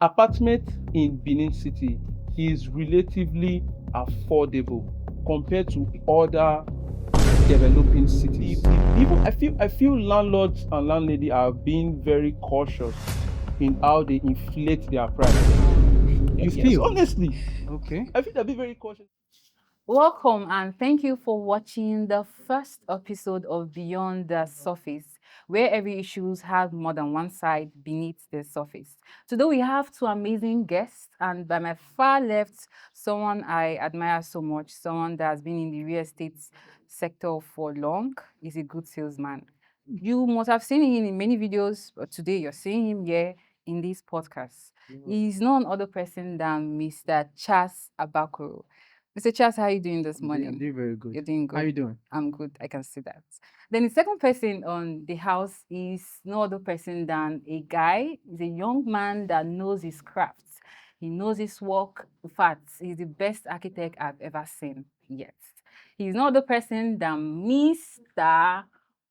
apartment in Benin City is relatively affordable compared to other developing cities. Even I feel landlords and landlady are being very cautious in how they inflate their price. You Yes, feel? honestly, Okay. I feel they're being very cautious. Welcome and thank you for watching the first episode of Beyond the Surface, where every issues have more than one side beneath the surface. Today we have two amazing guests, and by my far left, someone I admire so much, someone that has been in the real estate sector for long, is a good salesman. You must have seen him in many videos, but today you're seeing him here in this podcast. He's none other person than Mr. Chas Abakoro. Mr. Charles, how are you doing this I'm morning? doing very good. You're doing How good. you doing? I'm good. I can see that. Then the second person on the house is no other person than a guy. He's a young man that knows his craft. He knows his work. In fact, he's the best architect I've ever seen yet. He's no other person than Mr.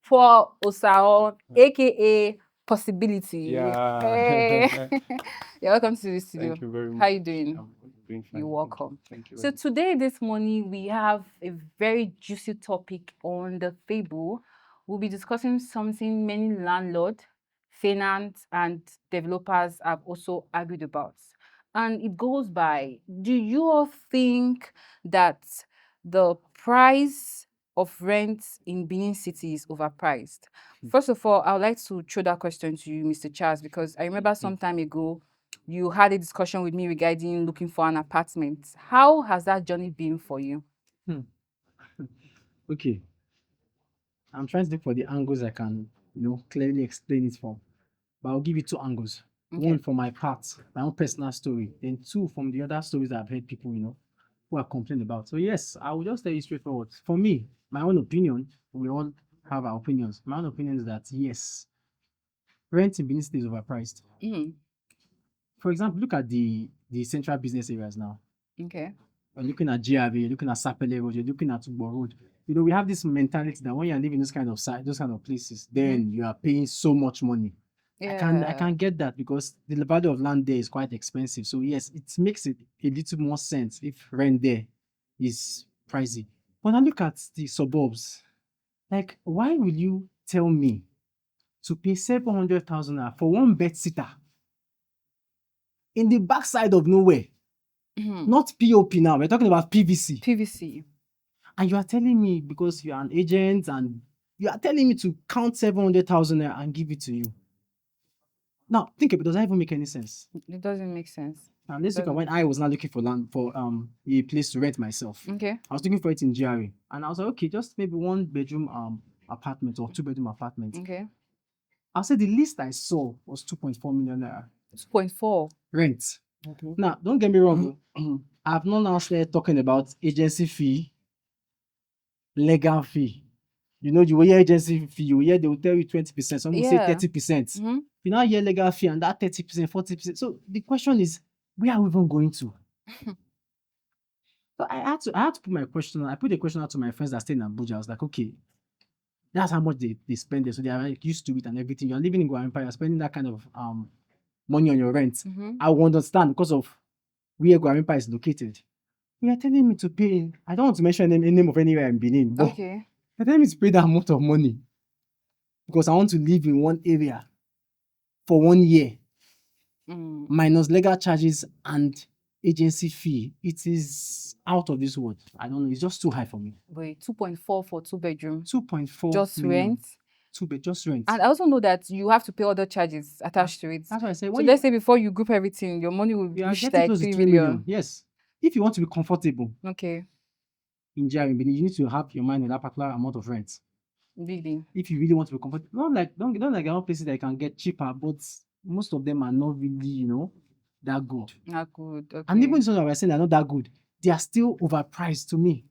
For Osao, aka Possibility. Yeah. Hey. You're welcome to the studio. Thank you very much. How you doing? I'm doing fine. You're welcome. Thank you So very much. today, this morning, we have a very juicy topic on the table. We'll be discussing something many landlords, tenants, and developers have also argued about. And it goes by, do you all think that the price of rent in Benin City is overpriced? First of all, I would like to throw that question to you, Mr. Charles, because I remember some time ago you had a discussion with me regarding looking for an apartment. How has that journey been for you? Hmm. Okay. I'm trying to look for the angles I can, clearly explain it from. But I'll give you two angles. Okay. One from my part, my own personal story, then two from the other stories that I've heard people, who are complaining about. So yes, I will just tell you straightforward. For me, my own opinion, we all have our opinions. My own opinion is that yes, rent in Benin City is overpriced. Mm, For example, look at the central business areas now. okay. You're looking at GRV, you're looking at Sapele Road, you're looking at Ugbo Road. We have this mentality that when you're living those kind of those kind of places, then you are paying so much money. I Yeah. can get that because the value of land there is quite expensive. So yes, it makes it a little more sense if rent there is pricey. When I look at the suburbs, like why will you tell me to pay 700,000 naira for one bed sitter in the backside of nowhere? Not POP now, we're talking about PVC. PVC. And you are telling me because you are an agent and you are telling me to count 700,000 naira and give it to you. Now, think about it, does that even make any sense? It doesn't make sense. And let's look at when I was not looking for land for a place to rent myself. Okay. I was looking for it in GRA. And I was like, okay, just maybe one bedroom apartment or two bedroom apartment. Okay. I'll say the least I saw was 2.4 million naira 2.4. rent. Okay. Now, don't get me wrong. I've not now started talking about agency fee, legal fee. You will hear agency fee, you will hear they will tell you 20%, some will say Yeah. 30%. Mhm. You now hear legal fee and that 30%, 40%. So the question is, where are we even going to? So I had to put my question. I put the question out to my friends that stay in Abuja. I was like, okay, that's how much they spend there. So they are like used to it and everything. You're living in Ughoron, you're spending that kind of money on your rent. Mhm. I will understand because of where Ughoron is located. You are telling me to pay. I don't want to mention the name of anywhere in Benin, but Okay. you're telling me to pay that amount of money because I want to live in one area for 1 year, minus legal charges and agency fee. It is out of this world. I don't know. It's just too high for me. Wait, 2.4 for two bedrooms. 2.4 Just million. rent. Just rent. And I also know that you have to pay other charges attached to it. That's why I say So let's say before you group everything, your money will you are reach getting like close to 3 3 million. million. Yes. If you want to be comfortable Okay. in Benin, you need to have your mind on that particular amount of rent. Really? If you really want to be comfortable, not like other places that you can get cheaper, but most of them are not really, that good. Not good. Okay. And even so that we're saying they're not that good, they are still overpriced to me.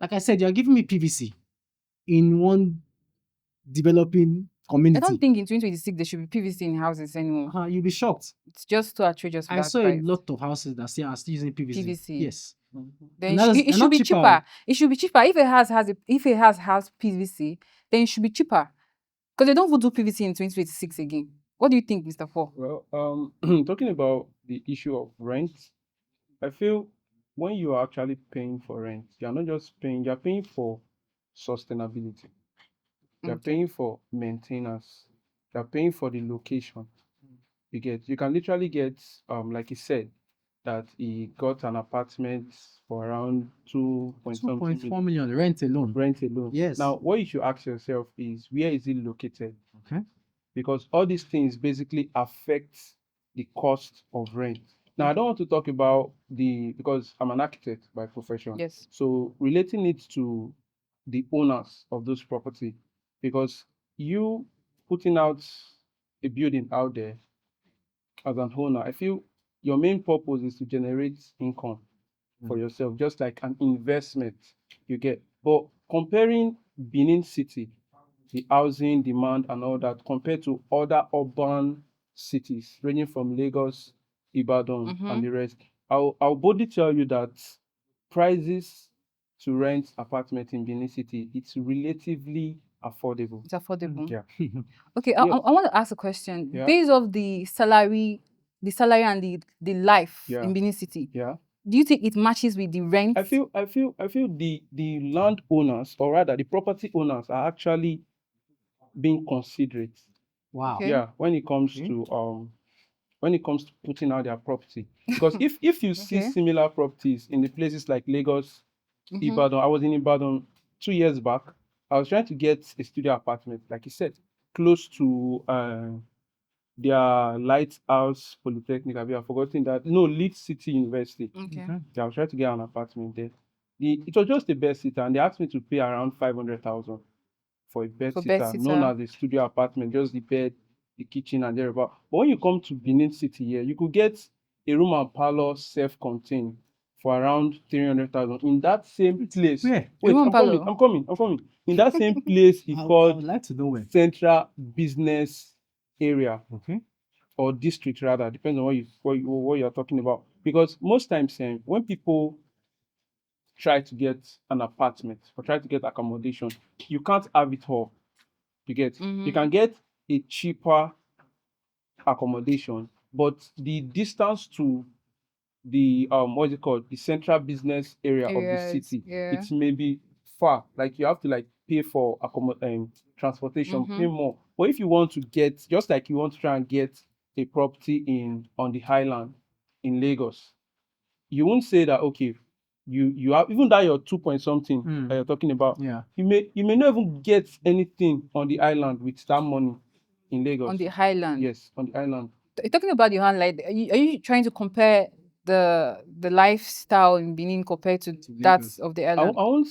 Like I said, you're giving me PVC in one developing community. I don't think in 2026 there should be PVC in houses anymore. You'll be shocked. It's just too outrageous for I that saw price. a lot of houses that are still using PVC. PVC. Yes. Then And it they're should not be cheaper. cheaper. It should be cheaper. If it has PVC, then it should be cheaper. Because they don't even do PVC in 2026 again. What do you think, Mr. Paul? Well, talking about the issue of rent, I feel when you are actually paying for rent, you are not just paying, you are paying for sustainability. You are Okay. paying for maintenance. You are paying for the location. You can literally get, like he said, that he got an apartment for around 2 point something 2.4 million million rent alone. rent alone. Yes. Now, what you should ask yourself is, where is it located? Okay. Because all these things basically affect the cost of rent. Now, I don't want to talk about because I'm an architect by profession. Yes. So relating it to the owners of those property, because you putting out a building out there as an owner, I feel your main purpose is to generate income for yourself, just like an investment you get. But comparing Benin City, the housing demand and all that, compared to other urban cities ranging from Lagos, Ibadan, and the rest, I'll boldly tell you that prices to rent apartment in Benin City, it's relatively affordable. It's affordable. Yeah. Okay, I Yes. want to ask a question. Yeah. Based off the salary and the life Yeah. in Benin City, Yeah. do you think it matches with the rent? I feel the landowners, or rather the property owners, are actually being considerate. Wow. Okay. Yeah, when it comes Okay. to putting out their property. Because if you see Okay. similar properties in the places like Lagos, Mhm. Ibadan, I was in Ibadan 2 years back. I was trying to get a studio apartment, like you said, close to their Lighthouse Polytechnic. I've forgotten that. No, Leeds City University. Okay. Okay. Yeah, I was trying to get an apartment there. It was just a bedsitter, and they asked me to pay around 500,000 for a bedsitter, known bedsitter. as a studio apartment, just the bed, the kitchen, and thereabout. But when you come to Benin City here, you could get a room and parlor self-contained for around 300,000 in that same place. Where? Wait, Room and I'm coming. In that same place, it's I would called like to know where. Central Business Area, Okay. or district rather, depends on what you're talking about. Because most times, when people try to get an apartment or try to get accommodation, you can't have it all. You get, you can get a cheaper accommodation, but the distance to the what's it called, the central business area of the Areas, city, yeah. it's maybe far. Like you have to like pay for transportation, pay more. But if you want to get, just like you want to try and get a property on the highland in Lagos, you won't say that, okay, you have, even that your 2 point something that you're talking about, Yeah. you may not even get anything on the island with that money in Lagos. On the highland. Yes, on the island. Talking about the highland, are you trying to compare the lifestyle in Benin compared to that Lagos. of the I island? won't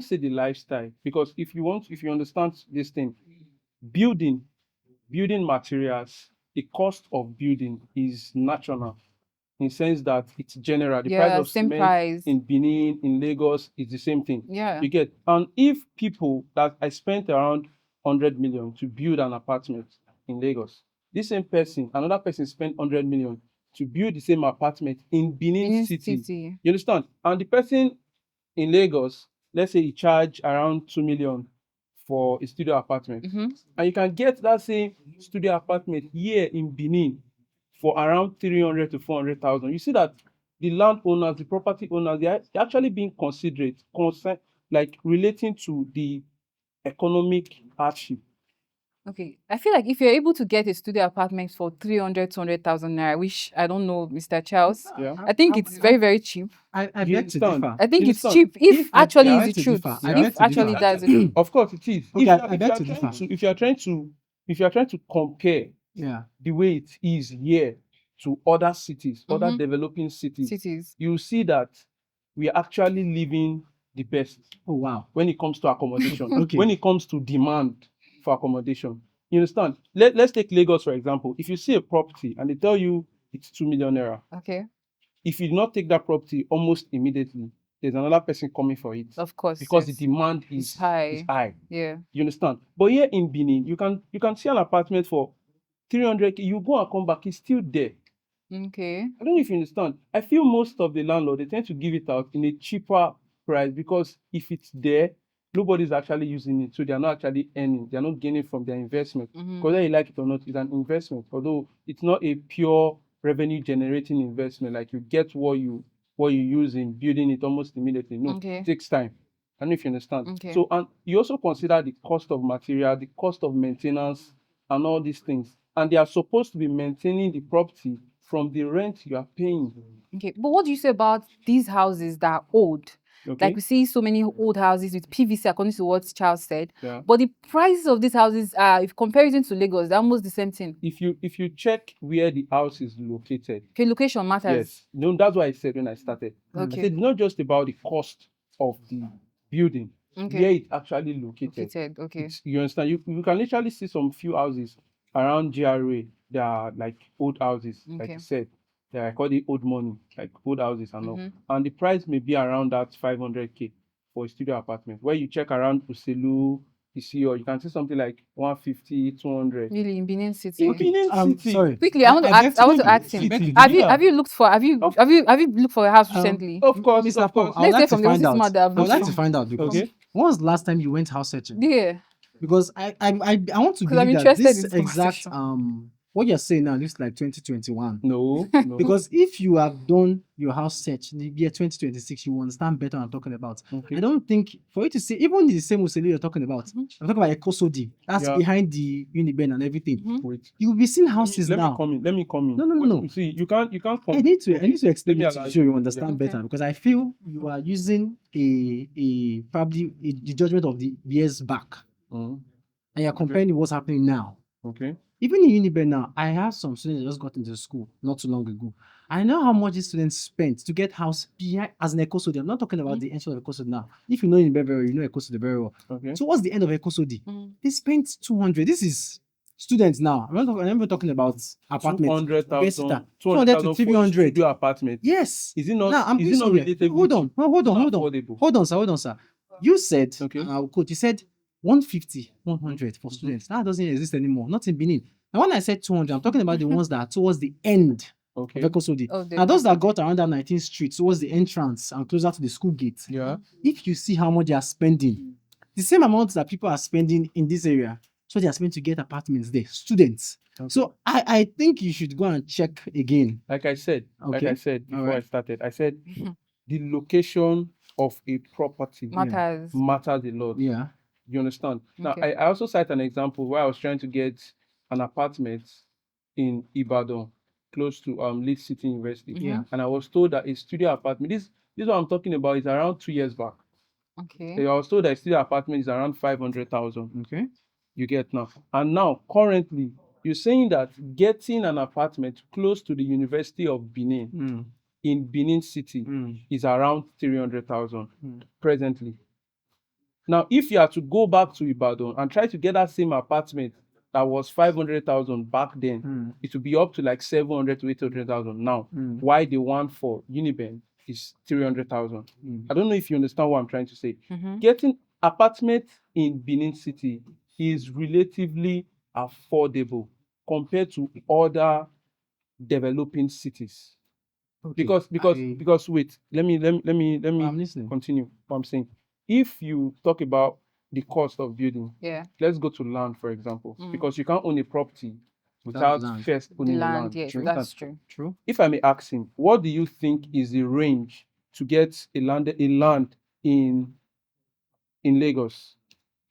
say the lifestyle, because if you understand this thing, building materials, the cost of building is national, in the sense that it's general. The price Yeah, of same cement price. in Benin, in Lagos, is the same thing. Yeah. You get, and if people that I spent around 100 million to build an apartment in Lagos, this same person, another person spent 100 million to build the same apartment in Benin City. You understand? And the person in Lagos, let's say he charge around 2 million for a studio apartment, and you can get that same studio apartment here in Benin for around 300 to 400,000. You see that the landowners, the property owners, they're actually being considerate, like relating to the economic hardship. Okay, I feel like if you're able to get a studio apartment for 300, 200,000 naira, which I don't know, Mr. Charles, Yeah. I think it's very, very cheap. I You beg to understand? differ. I think You it's understand? cheap. If I actually beg is the to truth. differ. I If beg to actually differ. that's the truth. Of course it is. Okay, I beg to differ. If you are trying to compare Yeah. the way it is here to other cities, other developing cities, you see that we are actually living the best Oh wow. when it comes to accommodation, Okay. when it comes to demand for accommodation. You understand? Let's take Lagos, for example. If you see a property and they tell you it's 2 million naira, Okay, if you do not take that property almost immediately, there's another person coming for it, of course. because yes. the demand It's is high. high. Yeah. You understand? But here in Benin, you can see an apartment for 300K. You go and come back, it's still there. Okay. I don't know if you understand. I feel most of the landlord, they tend to give it out in a cheaper price, because if it's there, nobody's actually using it, so they are not actually earning. They are not gaining from their investment. Whether you like it or not, it's an investment. Although it's not a pure revenue generating investment. Like you get what you use in building it almost immediately. No, Okay. it takes time. I don't know if you understand. Okay. So, and you also consider the cost of material, the cost of maintenance, and all these things. And they are supposed to be maintaining the property from the rent you are paying. Okay. But what do you say about these houses that are old? Okay. Like we see so many old houses with PVC, according to what Charles said. Yeah. But the prices of these houses are, if comparison to Lagos, they're almost the same thing. If you check where the house is located, Okay, location matters. yes, no, that's what I said when I started. I Okay. said it's not just about the cost of the building, Okay. where it's actually located. Located. Okay. You understand? You can literally see some few houses around GRA. They are like old houses, like Okay. you said. They are called the old money, like old houses and all. Mhm. And the price may be around that 500K for a studio apartment. Where you check around Uselu, you see, or you can see something like 150, 200. Really, in Benin City. In Benin City. Sorry. Quickly, I want to ask. I want to ask him. City, Have you yeah. looked for? Have you looked for a house recently? Of course, Mr. of Paul, course. I would Let's say like to from the find office out. man that I've I would like looked to for. find out because Okay. when was the last time you went house searching? Yeah. Because I want to 'Cause I'm believe that interested in this this exact conversation. what you're saying now looks like 2021. No, no. Because if you have done your house search in the year 2026, you will understand better what I'm talking about. Okay. I don't think for you to say even the same Uselu you're talking about, Mhm. I'm talking about Ekosodi, that's Yeah. behind the Uniben and everything. Mhm. Wait. You will be seeing houses Let me now. come in. Let me come in. No. You see, you can't come. I need to Okay. explain Let me it to allow you so you you. understand Yeah. better because I feel you are using the judgment of the years back Mhm. and you're comparing what's happening now. Okay. Even in Uniben now, I have some students that just got into school not too long ago. I know how much these students spent to get house behind as an Ekosodi. I'm not talking about the entry of Ekosodi now. If you know Uniben very well, you know Ekosodi very well. Okay. Towards the end of Ekosodi, Mm. they spent 200. This is students now. I'm not even talking about apartments. 200,000. 200 to 300. Studio apartment. Yes. Is it not? Now, I'm is being it not serious. relatively Hold on. cheap? Hold on. Not Hold on. affordable? Hold on, sir. You said, Okay. and I'll quote, you said 150, 100 for students. That doesn't exist anymore. Not in Benin. Now, when I said 200, I'm talking about the ones that are towards the end Okay. of Ekosodi. Oh, Now, those that got around that 19th street, towards the entrance and closer to the school gate, Yeah. if you see how much they are spending, the same amount that people are spending in this area, so they are spending to get apartments there, students. Okay. So I think you should go and check again. Like I said Okay. before Alright. I started, I said the location of a property Matters. matters a lot. Yeah. You understand? Now, Okay. I also cite an example where I was trying to get an apartment in Ibadan, close to Lead City University. Yeah. And I was told that a studio apartment, this what I'm talking about is around 2 years back. Okay. I was told that a studio apartment is around 500,000. Okay. You get now. And now, currently, you're saying that getting an apartment close to the University of Benin in Benin City is around 300,000 presently. Now, if you are to go back to Ibadan and try to get that same apartment that was 500,000 back then, it will be up to like 700 to 800,000 now. Why the one for Uniben is 300,000? I don't know if you understand what I'm trying to say. Mhm. Getting apartment in Benin City is relatively affordable compared to other developing cities. Okay. Because wait, let me I'm listening. continue what I'm saying. If you talk about the cost of building, Yeah. let's go to land, for example, Mm. because you can't own a property without land. first The owning the land. land. Yeah. You That's understand? true. True. If I may ask him, what do you think is the range to get a land in Lagos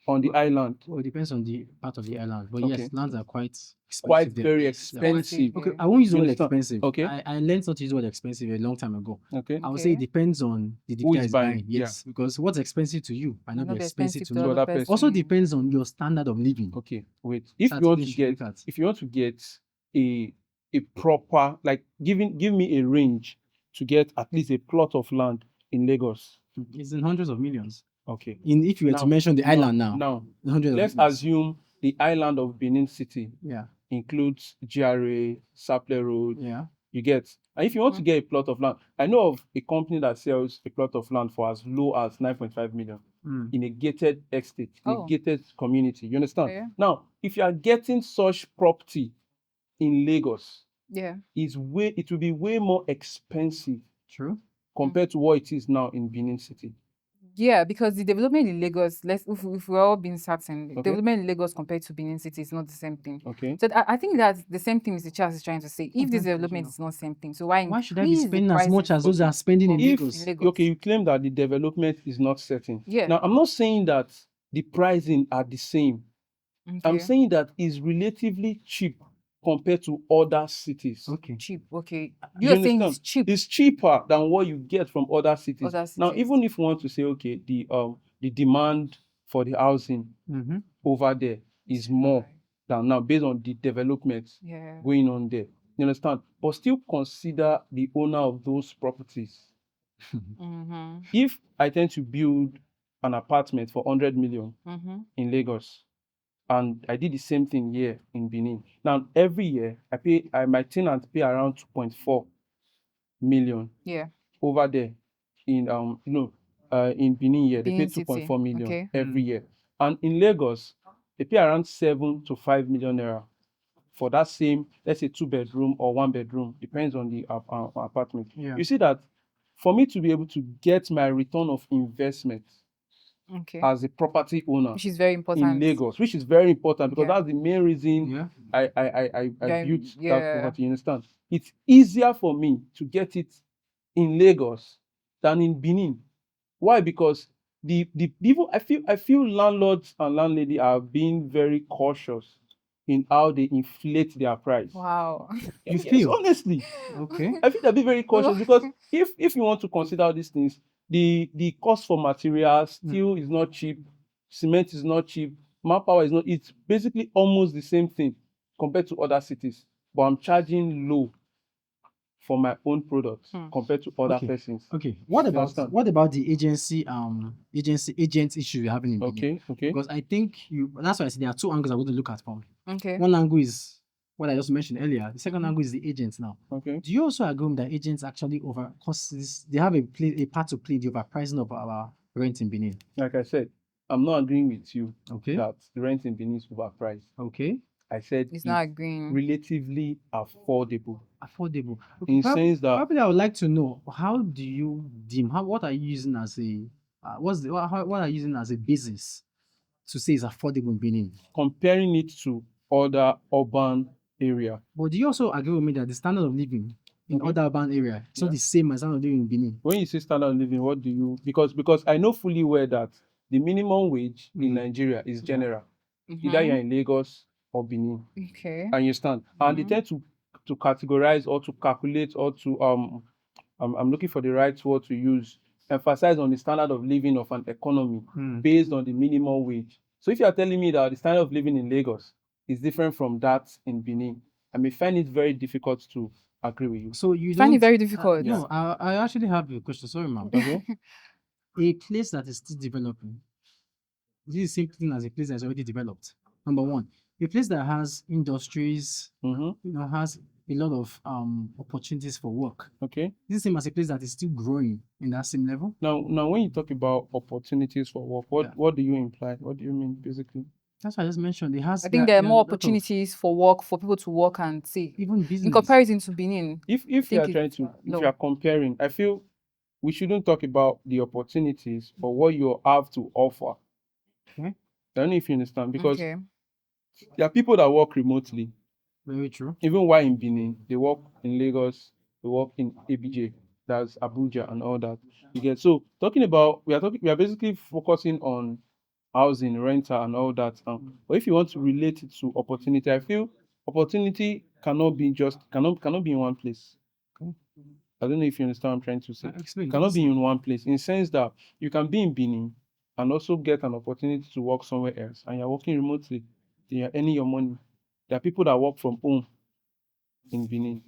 on the island? Well, it depends on the part of the island, but Okay. yes, lands are quite expensive. Quite there. very Yes, they're quite- expensive. Okay, Yeah. I won't use the You word understand? expensive. Okay. I learned not to use the word expensive a long time ago. Okay. I would say it Okay. depends on the Who guy is is buying? buying. Yeah. Yes, because what's expensive to you might not Not be be expensive to to me. other other person. person. Also depends on your standard of living. Okay. Wait. If That's you want what to you should get, look at. if you want to get a proper, like give me a range to get at least a plot of land in Lagos. It's in hundreds of millions. Okay. If you were to mention the island now, Now, hundreds let's of millions. assume the island of Benin City Yeah. includes GRA, Saple Road. Yeah. You get. And if you want to get a plot of land, I know of a company that sells a plot of land for as low as 9.5 million in a gated estate, in a Oh. gated community. You understand? Yeah. Now, if you are getting such property in Lagos, Yeah. it will be way more expensive True. compared to what it is now in Benin City. Yeah, because the development in Lagos, if we're all being certain, the Okay. development in Lagos compared to Benin City is not the same thing. Okay. So I think that's the same thing Mr. Charles is trying to say. If this that's development reasonable. is not the same thing, so why Why should I be increase the spending as much prices as those that Okay. are spending in If Lagos? in Lagos? okay, you claim that the development is not certain. Yeah. Now, I'm not saying that the pricing are the same. I'm Okay. saying that it's relatively cheap compared to other cities. Okay. Cheap. Okay. You You're saying understand? it's cheap. It's cheaper than what you get from other cities. Other Now, cities. even if you want to say, okay, the demand for the housing Mm-hmm. over there is more than now based on the developments Yeah. going on there. You understand? But still consider the owner of those properties. Mm-hmm. If I tend to build an apartment for 100 million Mm-hmm. in Lagos, and I did the same thing here in Benin. Now, every year, my tenants pay around 2.4 million Yeah. over there in in Benin here. They pay Benin City. 2.4 million Okay. every year. And in Lagos, they pay around 7 to 5 million naira for that same, let's say, 2 bedroom or 1 bedroom, depends on the apartment. Yeah. You see that for me to be able to get my return of investment Okay. as a property owner Which is very in important. Lagos, which is very important because Yeah. that's the main reason Yeah. I Yeah, built that yeah. property. You understand? It's easier for me to get it in Lagos than in Benin. Why? Because the people I feel landlords and landlady are being very cautious in how they inflate their price. Wow. You Yes, feel? honestly, Okay. I think they'll be very cautious because if you want to consider all these things, the cost for materials, steel is not cheap, cement is not cheap, manpower is not. It's basically almost the same thing compared to other cities, but I'm charging low for my own products Hmm. compared to other Okay. persons. Okay. What You about understand? the agent issue you're having in Benin? Okay, okay, Because I think that's why I said there are two angles I want to look at from. Okay. One angle is what I just mentioned earlier. The second angle is the agents now. okay. Do you also agree that agents actually they have a part to play in the overpricing of our rent in Benin? Like I said, I'm not agreeing with you Okay. that the rent in Benin is overpriced. Okay. I said It's not agreeing. relatively affordable. Affordable. In sense that Probably I would like to know, how do you deem, what are you using as a what are you using as a basis to say it's affordable in Benin? comparing it to other urban area, But do you also agree with me that the standard of living in Okay. other urban area is not Yeah. the same as standard of living in Benin? when you say standard of living, what do you because I know fully well that the minimum wage in Nigeria is general. Either you're in Lagos or Benin. Okay. And you understand? And they tend to categorize or to calculate or to I'm looking for the right word to use, emphasize on the standard of living of an economy based on the minimum wage. So if you are telling me that the standard of living in Lagos is different from that in Benin, I may find it very difficult to agree with you. So you Find it don't very difficult. no, I actually have a question. Sorry, ma'am. Okay. A place that is still developing, this is the same thing as a place that's already developed. Number one, a place that has industries, Mm-hmm. has a lot of opportunities for work. Okay. This is the same as a place that is still growing in that same level. Now, when you talk about opportunities for work, Yeah. what do you imply? What do you mean basically? That's what I just mentioned. It has I think there are a more lot of opportunities for work for people to work and see. even In business. comparison to Benin, If I you are think trying it's to if low. you are comparing, I feel we shouldn't talk about the opportunities or what you have to offer. Okay. I don't know if you understand because Okay. there are people that work remotely. Very true. Even while in Benin, they work in Lagos, they work in ABJ, that's Abuja and all that. You get so we are basically focusing on housing, rental, and all that. But if you want to relate it to opportunity, I feel opportunity cannot be in one place. Okay. I don't know if you understand what I'm trying to say. Explain. Cannot be Listen. in one place in sense that you can be in Benin and also get an opportunity to work somewhere else, and you're working remotely. You're earning your money. There are people that work from home in Benin.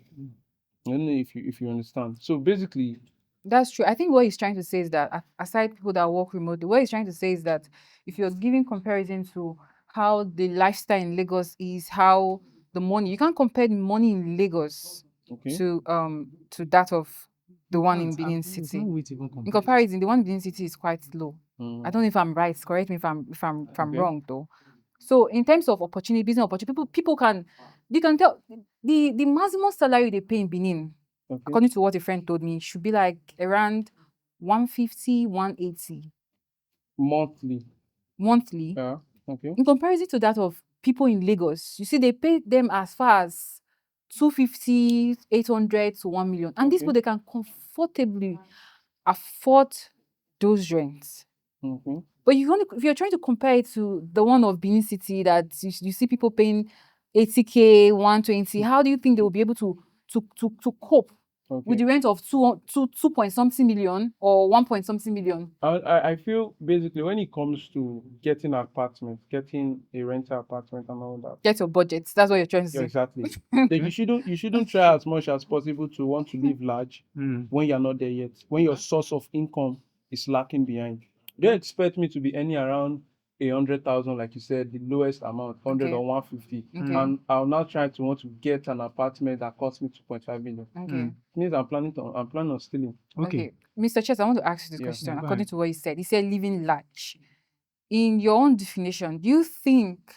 I don't know if you understand. So basically, That's true. I think what he's trying to say is that aside people that work remotely, what he's trying to say is that if you're giving comparison to how the lifestyle in Lagos is, how the money, you can't compare the money in Lagos okay, to that of the You one can't. in Benin There's no City. way to even In compare it. comparison, the one in Benin City is quite low. I mm, don't know if I'm right. Correct me if I'm okay, wrong though. So in terms of opportunity, business opportunity, people can they can tell the maximum salary they pay in Benin, okay, according to what a friend told me, should be like around 150, 180. monthly. monthly. Yeah. Okay. In comparison to that of people in Lagos, you see, they pay them as far as 250, 800 to 1 million. And these Okay. people, they can comfortably afford those rents. Okay. But if you're trying to compare it to the one of Benin City that you see people paying 80K, 120, how do you think they will be able to cope with Okay. the rent of 2 point something million or 1 point something million? I feel basically when it comes to getting an apartment, getting a rental apartment and all that. Get your budget. That's what you're trying to Yeah, say. exactly. Like you shouldn't try as much as possible to want to live large Mm. when you're not there yet. When your source of income is lacking behind. Don't expect me to be earning around 100,000, like you said, the lowest amount, 100 Okay. or 150. Okay. And I'll now try to want to get an apartment that costs me 2.5 million. Okay. Mm. It means I'm planning on stealing. Okay. Mr. Chess, I want to ask you this Yeah. question Yeah, go according ahead. to what you said. You said living large. In your own definition, do you think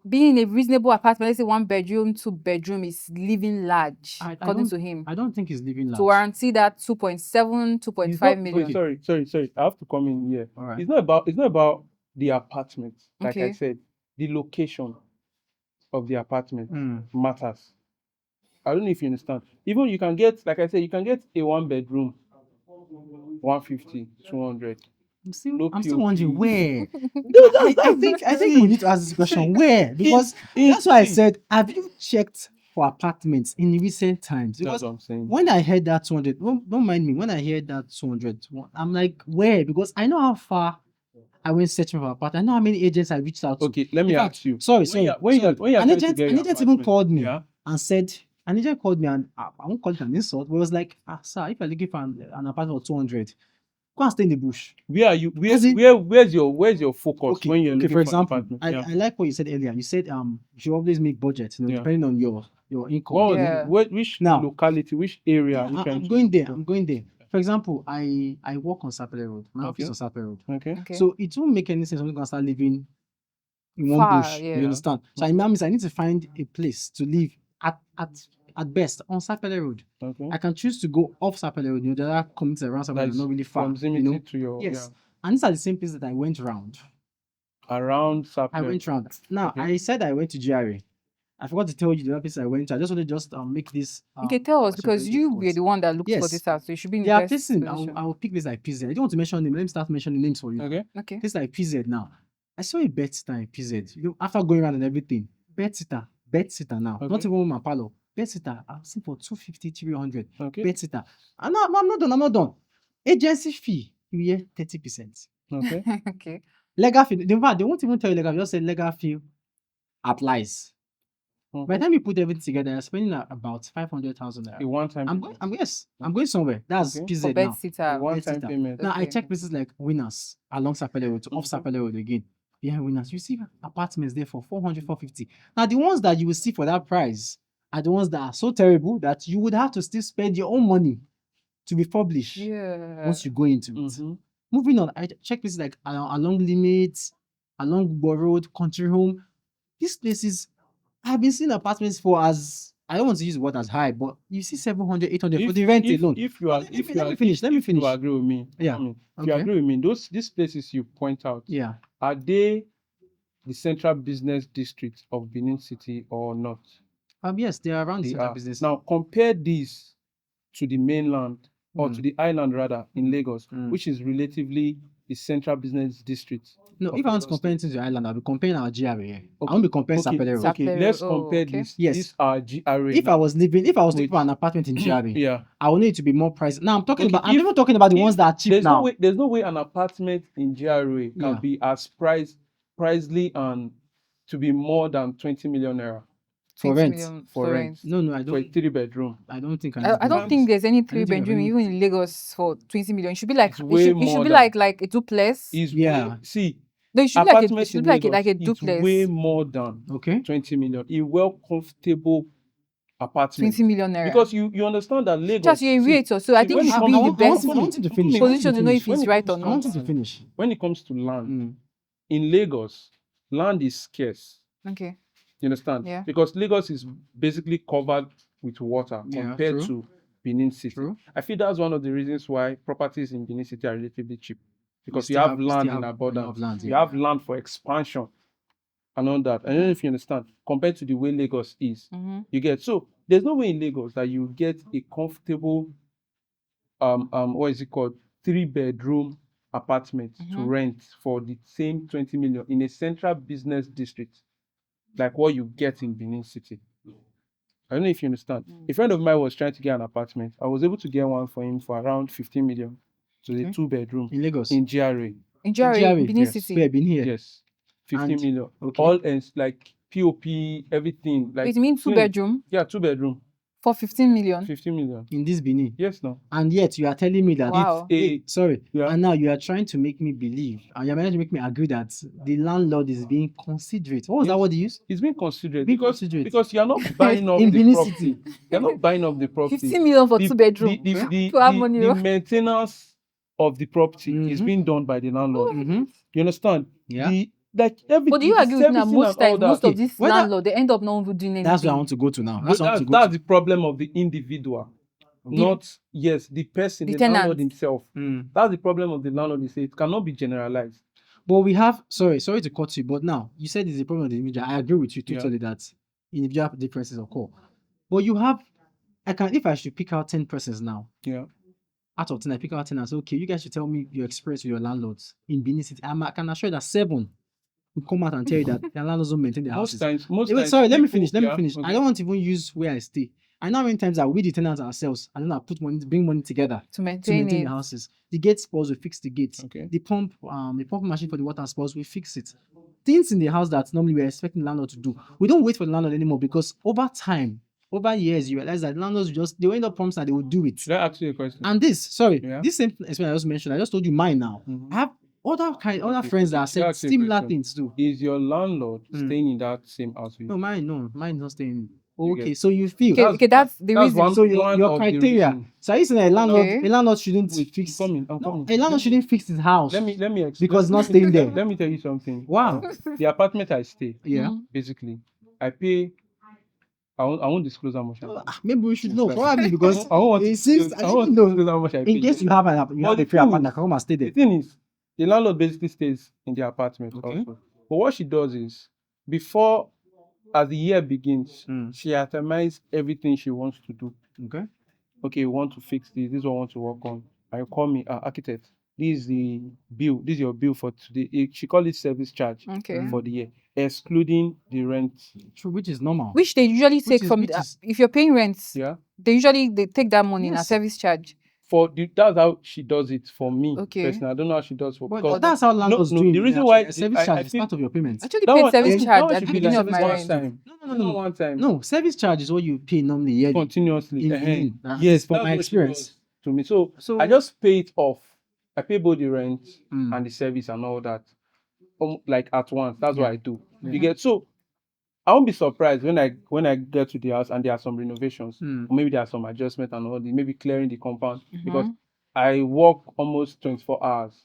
being in a reasonable apartment, let's say 1 bedroom, 2 bedroom, is living large, I according don't to him? I don't think he's living To large. warranty that 2.7, 2.5 He's not- million. Wait, sorry. I have to come in here. All right. It's not about the apartment. Like I Okay. said, the location of the apartment Mm. matters. I don't know if you understand. Even you can get, like I said, you can get a 1 bedroom, 150, 200. No I'm still POP. wondering where. No, I think we need to ask this question where, because that's why I said, have you checked for apartments in recent times? That's Because what I'm saying. when I heard that 200, don't mind me, when I heard that 200, I'm like, where? Because I know how far I went searching for apartment. I know how many agents I reached out to. Okay, let me In fact, ask you. Sorry. When you're An trying to agent, get an your agent even apartment, called me yeah, and said, an agent called me and I won't call it an insult, but it was like, sir, if you're looking for an apartment for 200, go and stay in the bush. where are you? As in- Where's your focus Okay, when you're okay. looking For for an example, apartment? I, Yeah. I like what you said earlier. You said you should always make budget, Yeah. depending on your income. What was Yeah. which Now- locality, which area are you Yeah, trying I'm to going there. go? I'm going there. For example, I work on Sapele Road. My office Okay. on Sapele Road. Okay. Okay. So it won't make any sense when you can start living in one Far, bush. yeah. You understand? So it means I need to find a place to live at best on Sapele Road. Okay. I can choose to go off Sapele Road. There are communities around Sapele Road, That's not really far. proximity to your Yes. And these are the same places that I went around. around I Sapele. went round. Now Okay. I said I went to GRA. I forgot to tell you the other place I went to. I just want to make this. Okay, tell us, question because very you difficult. were the one that looked for Yes. this house, so you should be in the There are best places. position. I will pick this like PZ. I don't want to mention name. Let me start mentioning names for you. Okay. Okay. Place like PZ now. I saw a bed sitter in PZ. After going around and everything, bed sitter now. Not Okay. even my palo. Bed sitter. I've seen for 250, 300. Okay. Bed sitter. I'm not done. Agency fee, you hear 30%. Okay. Okay. Legal fee. In fact, they won't even tell you legal. They just say legal fee applies. By Okay. the time you put everything together, you're spending about 500,000 A naira. one-time I'm going somewhere. That's Okay. PZ For bed now. sitter. a one-time sitter. payment. Now I Okay. check places like Winners along Sapele Road to off Okay. Sapele Road again. Behind Winners, you see apartments there for 400, 450. Now the ones that you will see for that price are the ones that are so terrible that you would have to still spend your own money to be published Yeah. once you go into it. Mhm. Moving on, I check places like along Limits, along Ughoron Road, Country Home. These places, I've been seeing apartments for as, I don't want to use the word as high, but you see 700, 800 for the rent alone. If you are, Let if me you are, finish. Let me if you finish. agree with me, Yeah. if you Okay. agree with me, these places you point out, Yeah. are they the central business district of Benin City or not? Yes, they are around the They central are. business. Now compare this to the mainland or Mm. to the island rather in Lagos, Mm. which is relatively the central business district. No, of if I want to Edo compare State. it to the island, I'll be comparing our GRA here. I Okay, won't be comparing okay, Sapele Road. okay. Sapele Let's Road. Oh, compare okay. this. Yes. This are GRA. If I was looking Wait. for an apartment in GRA, Yeah. I will need it to be more pricey. Now I'm talking Okay, about. I'm even talking about the ones that are cheap There's now. there's no way an apartment in GRA can Yeah. be as pricely and to be more than 20 million naira For 20 rent. million for rent. No, I for a don't. 3-bedroom. I don't think I don't think there's any I don't think 3 bedroom I've even in Lagos for 20 million. It should be like It's it way should more be than- like a duplex. Is Yeah. see No, it should be like it apartment should in be like Lagos, a it's duplex. way more than Okay. 20 million. A well comfortable apartment. 20 million naira. Because you understand that Lagos. Just you're a realtor, so I think when you it should comes be in to- the best I want him to finish. position to know if When it's it right comes or to I want not. him to finish. When it comes to land, Mm. in Lagos, land is scarce. Okay. You understand? Yeah. Because Lagos is basically covered with water Yeah, compared true. to Benin City. True. I feel that's one of the reasons why properties in Benin City are relatively cheap. because we still have we land still in have a lot abundance. of land, We yeah. have land for expansion and all that. I don't know if you understand. Compared to the way Lagos is, you get, so there's no way in Lagos that you get a comfortable what is it called, 3-bedroom apartment to rent for the same 20 million in a central business district like what you get in Benin City. I don't know if you understand. A friend of mine was trying to get an apartment. I was able to get one for him for around 15 million. So a Okay. 2-bedroom In Lagos. in GRA. In GRA, GRA, Benin yes. City. Where been here. Yes. 15 And- million. okay. All ends like POP, everything. Like Wait, you mean twin. 2-bedroom Yeah, 2-bedroom. for 15 million? 15 million. In this Benin. Yes, no. And yet you are telling me that Wow. sorry. Yeah. And now you are trying to make me believe, and you're trying to make me agree that the landlord is being considerate. What was that Yes. word you used? It's been considered Being because considerate. you're not buying up In the Benin property. City. You're not buying up the property. 15 million for The- 2-bedroom. The To have money. maintenance of the property is Mhm. being done by the landlord. Mm-hmm. You understand? Yeah. Like everything. But do you the agree with me that servicing most and all times, that. most of Okay, these whether- landlords, they end up not even doing anything? That's where I want to go to now. That's, That's where I want to go that's to. the problem of the individual, not the person, The the landlord tenant. himself. Mm. That's the problem of the landlord. He said it cannot be generalized. But we have sorry to cut you, but now you said it's a problem of the individual. I agree with you Yeah. totally that individual differences occur. But you have, if I should pick out 10 persons now, Yeah. out of 10, I pick out 10 and say, okay, you guys should tell me your experience with your landlords in Benin City. I can assure you that 7 will come out and tell you that their landlords don't maintain their houses. Most Wait, times. sorry, let me people- finish. Let me yeah, finish. okay. I don't want to even use where I stay. I know how many times that we the tenants ourselves and then I bring money together To to maintain maintain it. the houses. The gate spoils, we fix the gates. Okay. The pump machine for the water spoils, we fix it. Things in the house that normally we're expecting the landlord to do. We don't wait for the landlord anymore because over time, over years, you realize that landlords they will end up promising that they will do it. Should I ask you a question? And this same experience I just mentioned, I just told you mine now. Mhm. I have other friends that Should I said ask you a similar question? things too. Is your landlord Mm. staying in that same house with No, you? mine is not staying. You Okay, get- so you feel Okay, that's the that's reason. one- so your one of the criteria. reasons. So are you saying a landlord Okay. shouldn't Wait, fix I'm coming. a landlord shouldn't fix his house? Let me explain. Because not let me- staying there. Let me tell you something. Wow. The apartment I stay, Yeah. Mm. basically, I pay. I won't disclose how much I pay. Maybe we should know Yes, probably because I won't want to it seems disclose- I I won't didn't want to know. disclose how much I pay. In case you have a But the free thing apartment, is- come and stay The there. thing is, the landlord basically stays in the apartment Okay. also. But what she does is, before, as the year begins, Mm. she itemizes everything she wants to do. Okay. Okay, we want to fix this. This is what I want to work on. And you call me, architect. This is the bill. This is your bill for today. She call it service charge Okay. for the year, excluding the rent. True, which is normal. Which they usually Which take is- from which the, is- if you're paying rent, Yeah. they take that money in a Yes. service charge. That's how she does it for me. Okay. Personally, I don't know how she does for But because that's how landlords no, do it. the reason Actually, why a service I charge is feel- part of your payment. I actually that paid one- service that charge one at should the be beginning like of my one rent. time. No. One time. No, service charge is what you pay normally yearly. Continuously. In eh-heh. Benin. Yes, from that's my what she experience. does to me. So So- I just pay it off. I pay both the rent Mm. and the service and all that, like at once. That's what Yeah. I do. Yeah. You get, so I won't be surprised when I get to the house and there are some renovations, Mm. or maybe there are some adjustments and all this, maybe clearing the compound because Mhm. I work almost 24 hours.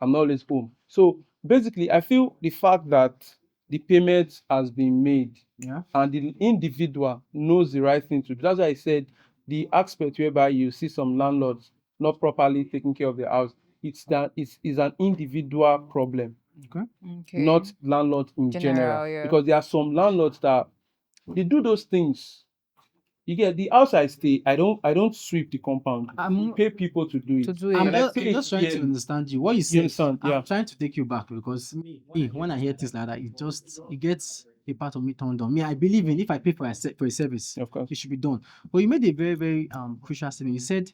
I'm not always home. So basically, I feel the fact that the payment has been made Yeah. and the individual knows the right thing to do. That's why I said the aspect whereby you see some landlords not properly taking care of their house, it's an individual problem, Okay. Okay. not landlord in general. General, yeah. Because there are some landlords that they do those things. You get, the house I stay, I don't sweep the compound. I'm- Pay people to do it. To do it. I'm And I just, pay I'm just it trying to yearly. understand you. What you said, understand? Yeah. I'm trying to take you back because me, when I hear things like that, it gets a part of me turned on. Me, I believe in if I pay for a service, Of course. it should be done. But you made a very, very crucial statement. You said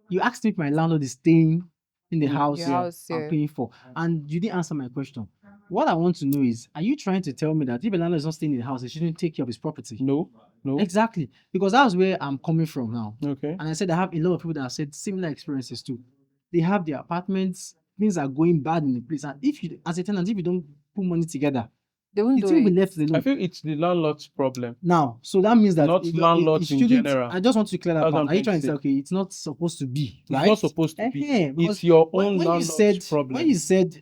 you asked me if my landlord is staying in the Mm, house, Your house, I'm yeah. paying for, and you didn't answer my question. What I want to know is, are you trying to tell me that if a landlord is not staying in the house, he shouldn't take care of his property? No. Exactly, because that's where I'm coming from now. Okay. And I said I have a lot of people that have said similar experiences too. They have their apartments, things are going bad in the place, and if you, as a tenant, if you don't put money together, They won't the do thing will be it. left alone. I feel it's the landlord's problem. Now, so that means that Not landlords in shouldn't- general. I just want to clear that That's what part. I'm Are you trying trying to to say, okay, it's not supposed to be, It's right? not supposed to be. Because It's your when own you landlord's said, problem. when you said,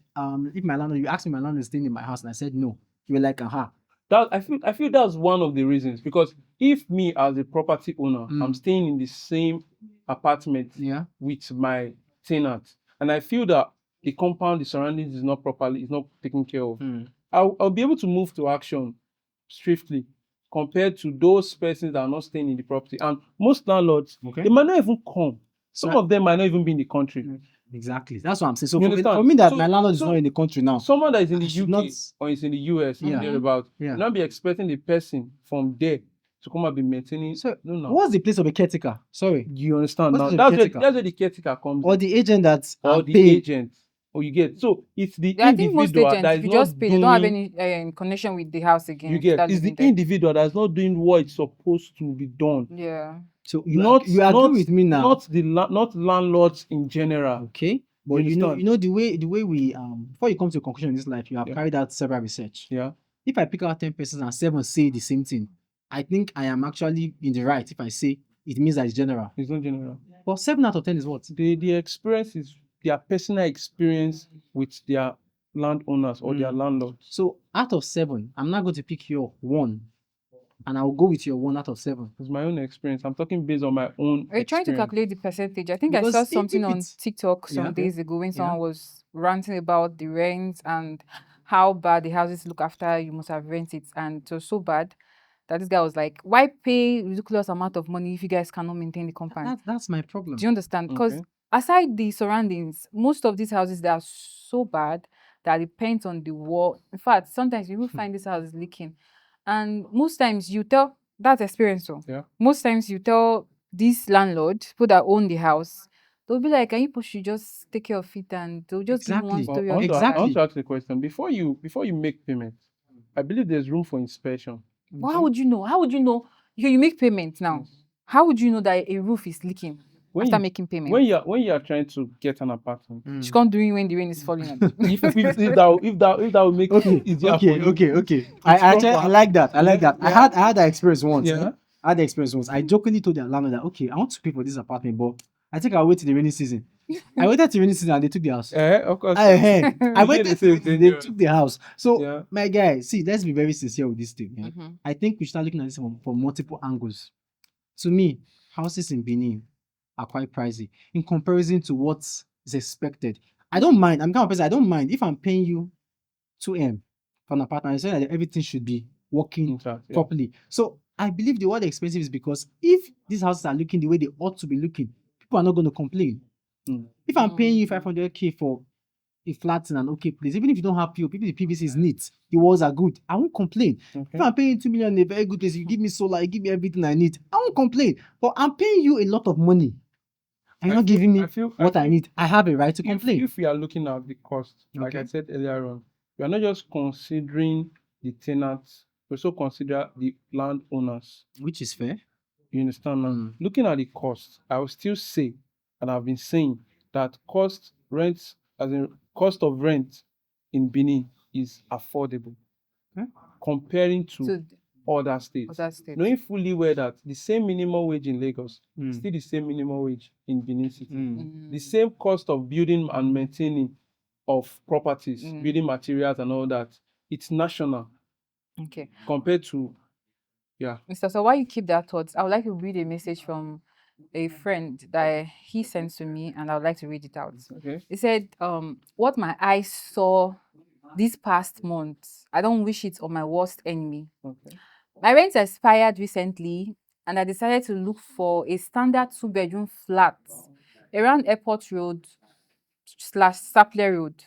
if my landlord, you asked me, my landlord is staying in my house, and I said no, you were like, aha, That I feel that's one of the reasons, because if me as a property owner, Mm. I'm staying in the same apartment yeah, with my tenant, and I feel that the compound, the surroundings is not taken care of, I'll be able to move to action swiftly compared to those persons that are not staying in the property. And most landlords, Okay. they might not even come. So Some of them might not even be in the country. exactly. That's what I'm saying. So You for understand? me that So- my landlord is so not in the country now. Someone that is in the I should UK not- or is in the US Yeah. or thereabout, Yeah. not be expecting the person from there to come and be maintaining. So no. what's the place of a caretaker? Sorry. You understand What's now? the That's caretaker? where the caretaker comes Or in. the agent that Or I'm the paying. agent. Or you get. So it's the Yeah, I think most individual agents, that if is you not just pay, they don't have doing. any connection with the house again. You if you get. start It's the living there. individual that's not doing what it's supposed to be done. Yeah. So Not you agree with me now? not landlords in general. Okay. But You you know understand? the way we before you come to a conclusion in this life, you have Yeah. carried out several research. Yeah. If I pick out 10 persons and 7 say the same thing, I think I am actually in the right if I say it means that it's general. It's not general. But 7 out of 10 is what? The experience is their personal experience with their landowners or their landlords. So out of 7, I'm not going to pick your 1, and I'll go with your 1 out of 7. It's my own experience. I'm talking based on my own Are you trying to experience. calculate the percentage? I think I Because saw if something on it's- TikTok some Yeah. days ago when Yeah. someone was ranting about the rent and how bad the houses look after you must have rented. And it was so bad that this guy was like, why pay ridiculous amount of money if you guys cannot maintain the compound? That's my problem. Do you understand? Because Okay. aside the surroundings, most of these houses they are so bad that it paint on the wall. In fact, sometimes you will find this house is leaking, and most times you tell that's experience. So Yeah. most times you tell this landlord, people that own the house, they'll be like, "Can you push? You just take care of it," and they'll just give you one Exactly. But story. I want, of to, the I want Exactly. to ask the question before you make payment. I believe there's room for inspection. But how would you know? How would you know? You make payment now. Yes. How would you know that a roof is leaking When after you- making payment? When you are trying to get an apartment, She can't do it when the rain is falling on you. if that will make Okay, it easier for you. okay. I like that. I like that. Yeah. I had that experience once. Yeah. I had the experience once. I jokingly told the landlord that okay, I want to pay for this apartment, but I think I'll wait till the rainy season. I waited till rainy season and they took the house. Of course. I did the waited same till thing, they yeah. took the house. So Yeah. my guy, see, let's be very sincere with this thing. Yeah? Mhm. I think we start looking at this from multiple angles. To me, houses in Benin are quite pricey in comparison to what is expected. I don't mind. I'm kind of person. I don't mind if I'm paying you 2M for an apartment. I say that everything should be working In fact, yeah. properly. So I believe the word expensive is because if these houses are looking the way they ought to be looking, people are not going to complain. Mm. If I'm paying you 500K for a flat in an okay place, even if you don't have POP, if the PVC is neat, the walls are good, I won't complain. Okay. If I'm paying you 2 million in a very good place, you give me solar, you give me everything I need, I won't complain. But I'm paying you a lot of money. And you're not giving me what I need. I have a right to complain. If we are looking at the cost, like I Okay. said earlier on, we are not just considering the tenants, we also consider the landowners. Which is fair. You understand now? Mm. Looking at the cost, I will still say, and I've been saying that cost of rent in Benin is affordable Okay. comparing to So other states. other states. Knowing fully well that the same minimum wage in Lagos Mm. is still the same minimum wage in Benin City. Mm. The same cost of building and maintaining of properties, Mm. building materials and all that, it's national Okay. compared to, yeah. Mr. So while you keep that thoughts, I would like to read a message from a friend that he sent to me, and I would like to read it out. Okay. He said, what my eyes saw this past month, I don't wish it on my worst enemy. Okay. My rent expired recently, and I decided to look for a standard 2-bedroom flat around Airport Road / Sapler Road.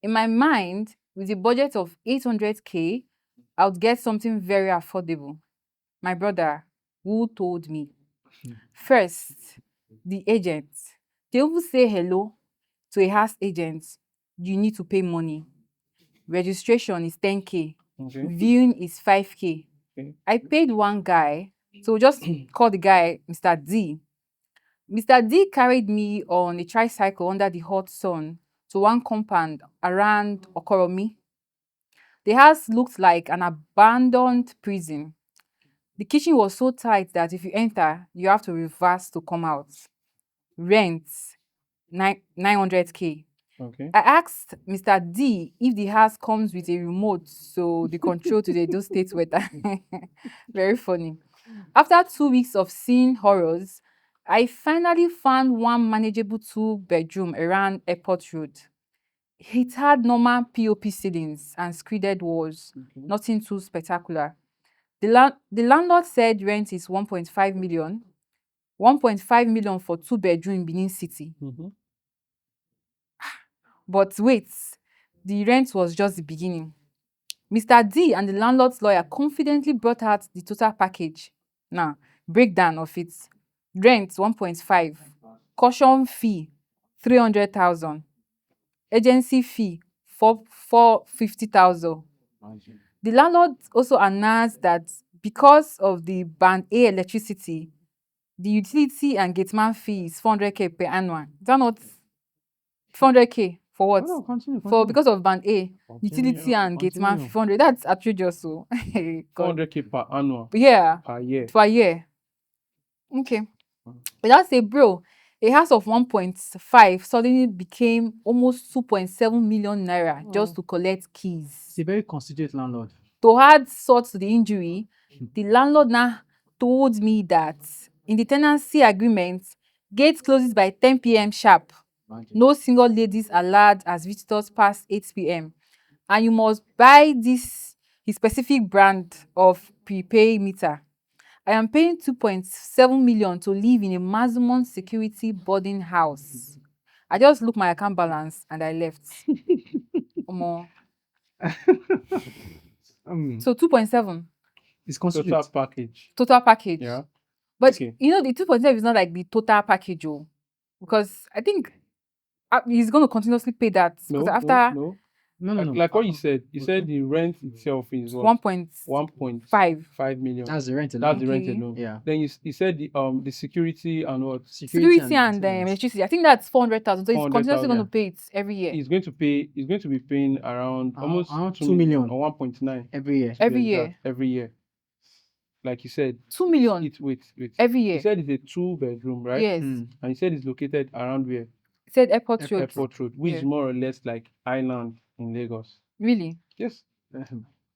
In my mind, with a budget of 800K, I would get something very affordable. My brother, who told me. First, the agent. They even say hello to a house agent. You need to pay money. Registration is 10K. Okay. Viewing is 5K. Okay. I paid one guy, so just call the guy Mr. D. Mr. D carried me on a tricycle under the hot sun to one compound around Ughoron. The house looked like an abandoned prison. The kitchen was so tight that if you enter, you have to reverse to come out. Rent 900K. Okay. I asked Mr. D if the house comes with a remote, so the control to the Edo State weather. Very funny. After 2 weeks of seeing horrors, I finally found one manageable 2-bedroom around Airport Road. it had normal POP ceilings and screeded walls, nothing too spectacular. The landlord said rent is 1.5 million, 1.5 million for 2 bedroom in Benin City. Mhm. But wait, the rent was just the beginning. Mr. D and the landlord's lawyer confidently brought out the total package. Now, breakdown of it. Rent 1.5, caution fee 300,000, agency fee 450,000. The landlord also announced that because of the band A electricity, the utility and gateman fee is 400k per annum. Is that not 400k for what? No, continue. For because of band A, Continue, utility and gateman fee continue. 400. That's outrageous. So, God. 400k per annum Yeah, per year. per year. Okay. But that's say, bro, a house of 1.5 suddenly became almost 2.7 million naira just to collect keys. It's a very constituent landlord. To add salt to the injury, the landlord now told me that in the tenancy agreement, gate closes by 10 p.m. sharp. Imagine. No single ladies allowed as visitors past 8 p.m. And you must buy his specific brand of prepay meter. I am paying 2.7 million to live in a maximum security boarding house. I just looked my account balance and I left. Omo. So 2.7 It's Total constituent. package. total package. Yeah. But Okay. you know, the 2.7 is not like the total package, oh, because I think he's going to continuously pay that. No, Because after no. No. Like what you said, the rent itself is what? 1.5, 1.5 million. That's the rent That's alone. the rent Okay. alone. Yeah. Then you said the security and what? security and maintenance. electricity, I think that's 400,000. So he's continuously 400,000. going to pay it every year. He's going to be paying around almost around 2 2 million. or 1.9 every year. to be Every exact, year. every year. Like you said, 2 million wait. every You year. said it's a 2 bedroom, right? Yes. Hmm. And you said it's located around where? He said Airport Road. Airport Road, which is Yeah. more or less like Island in Lagos. Really? Yes.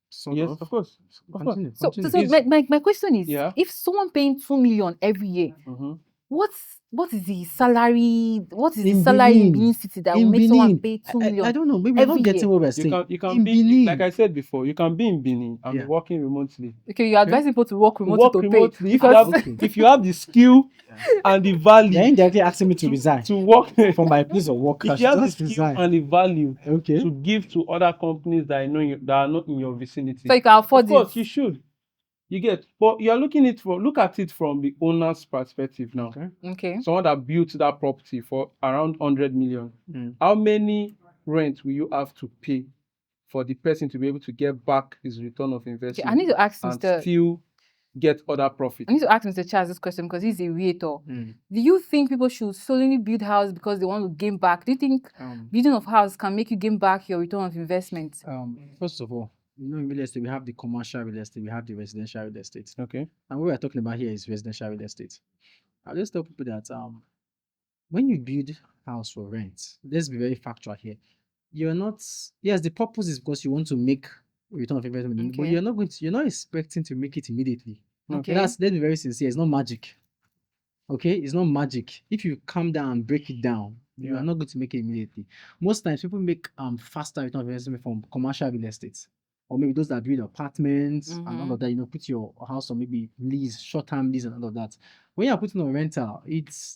Sort Yes, of. of course. Of course. Continue. So Is- my question is, Yeah. if someone paying 2 million every year, Mhm. what is the salary? What is the In salary in Benin. Benin City that will In make someone Benin. pay 2 I million? don't know. Maybe we're not every getting year? what we're You saying. can In be Benin. like I said before, you can be in Benin and Yeah. be working remotely. Okay, you advise people to work remotely Work to remotely pay. if you Because have if you have the skill and the value They're indirectly asking me to resign to work from my place of work. I if you should have the just skill resign. and the value Okay. to give to other companies that that are not in your vicinity, so you can afford of course it. you should. You get, but you are look at it from the owner's perspective now. Okay. Okay. Someone that built that property for around 100 million. Mm. How many rent will you have to pay for the person to be able to get back his return of Okay, investment I need to ask and Mr. still get other profit? I need to ask Mr. Charles this question because he's a realtor. Mm. Do you think people should solely build house because they want to gain back? Do you think building of house can make you gain back your return of investment? First of all, in real estate, we have the commercial real estate, we have the residential real estate. Okay. And what we're talking about here is residential real estate. I'll just tell people that when you build house for rent, let's be very factual here. You're not, yes, the purpose is because you want to make return of investment, but Okay. you're not expecting to make it immediately. Okay. Let's be very sincere, it's not magic. Okay, it's not magic. If you calm down and break it down, you Yeah. are not going to make it immediately. Most times people make faster return of investment from commercial real estate. Or maybe those that build apartments and all of that, put your house on maybe lease, short-term lease and all of that. When you're putting on rental, let's